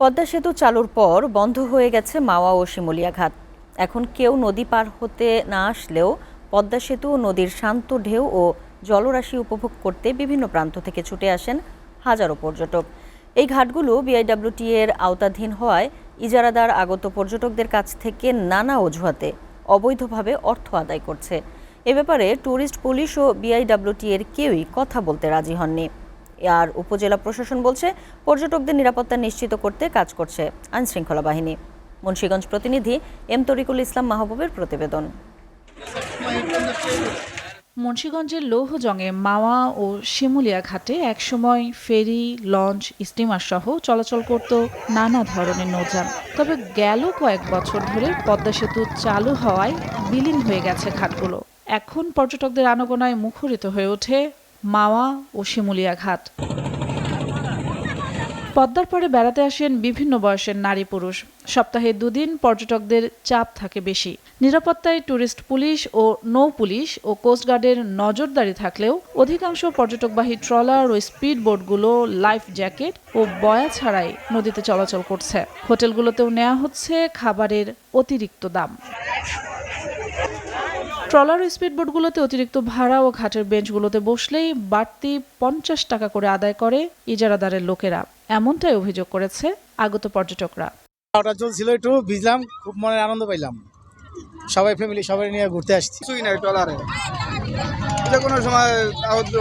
পদ্মা সেতু চালুর পর বন্ধ হয়ে গেছে মাওয়া ও শিমুলিয়া ঘাট। এখন কেউ নদী পার হতে না আসলেও পদ্মা সেতু ও নদীর শান্ত ঢেউ ও জলরাশি উপভোগ করতে বিভিন্ন প্রান্ত থেকে ছুটে আসেন হাজারো পর্যটক। এই ঘাটগুলো বিআইডব্লিউটি এর আওতাধীন হওয়ায় ইজারাদার আগত পর্যটকদের কাছ থেকে নানা অজুহাতে অবৈধভাবে অর্থ আদায় করছে। এ ব্যাপারে ট্যুরিস্ট পুলিশ ও বিআইডব্লিউটি এর কেউই কথা বলতে রাজি হননি। আর উপজেলা প্রশাসন বলছে পর্যটকদের নিরাপত্তা নিশ্চিত করতে কাজ করছে আইনশৃঙ্খলা বাহিনী। মুন্সিগঞ্জ প্রতিনিধি এম তরিকুল ইসলাম মাহবুবের প্রতিবেদন। মুন্সিগঞ্জের লৌহজংয়ে মাওয়া ও শিমুলিয়া ঘাটে একসময় ফেরি, লঞ্চ, স্টিমার সহ চলাচল করত নানা ধরনের নৌযান। তবে গেল কয়েক বছর ধরে পদ্মা সেতু চালু হওয়ায় বিলীন হয়ে গেছে ঘাটগুলো। এখন পর্যটকদের আনাগোনায় মুখরিত হয়ে ওঠে মাওয়া ও শিমুলিয়া ঘাট। পদ্মার পাড়ে বেড়াতে আসেন বিভিন্ন বয়সের নারী পুরুষ। সপ্তাহে 2 দিন পর্যটকদের চাপ থাকে বেশি। নিরাপত্তায় ট্যুরিস্ট পুলিশ ও নৌ পুলিশ ও কোস্টগার্ডের নজরদারি থাকলেও অধিকাংশ পর্যটকবাহী ট্রলার ও স্পিড বোটগুলো লাইফ জ্যাকেট ও বয়া ছাড়াই নদীতে চলাচল করছে। হোটেলগুলোতেও নেওয়া হচ্ছে খাবারের অতিরিক্ত দাম। ট্রলার ও স্পিডবোটগুলোতে অতিরিক্ত ভাড়া ও ঘাটের বেঞ্চগুলোতে বসলেই বাড়তি 50 টাকা করে আদায় করে ইজারাদারের লোকেরা। এমনটাই অভিযোগ করেছে আগত পর্যটকরা। ওটা চলছিল, একটু ভিজলাম, খুব মনের আনন্দ পাইলাম। সবাই ফ্যামিলি সবাই নিয়ে ঘুরতে আসছি। কোনো সময়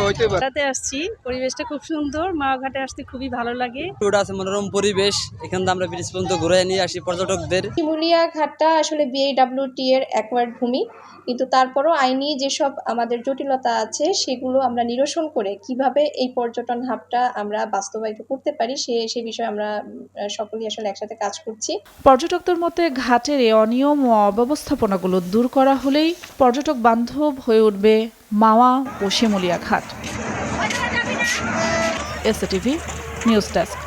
হইতে পারে। ঘাটে আসছি, পরিবেশটা খুব সুন্দর। মাওয়া ঘাটে আসতে খুবই ভালো লাগে। ট্যুর আছে, মনোরম পরিবেশ। এখান থেকে আমরা ব্রিজ পর্যন্ত ঘুরে নিয়ে আসি পর্যটকদের। শিমুলিয়া ঘাটটা আসলে বিআইডব্লিউটি এর অ্যাকোয়ার্ড ভূমি, কিন্তু তারপরও আইনি যেসব আমাদের জটিলতা আছে সেগুলো আমরা নিরসন করে কিভাবে এই পর্যটন হাবটা আমরা বাস্তবায়িত করতে পারি সে বিষয়ে আমরা সকলেই আসলে একসাথে কাজ করছি। পর্যটকদের মতে ঘাটের এই অনিয়ম ও অব্যবস্থাপনাগুলো দূর করা হলেই পর্যটক বান্ধব হয়ে উঠবে মাওয়া ও শিমুলিয়া ঘাট। STV news desk.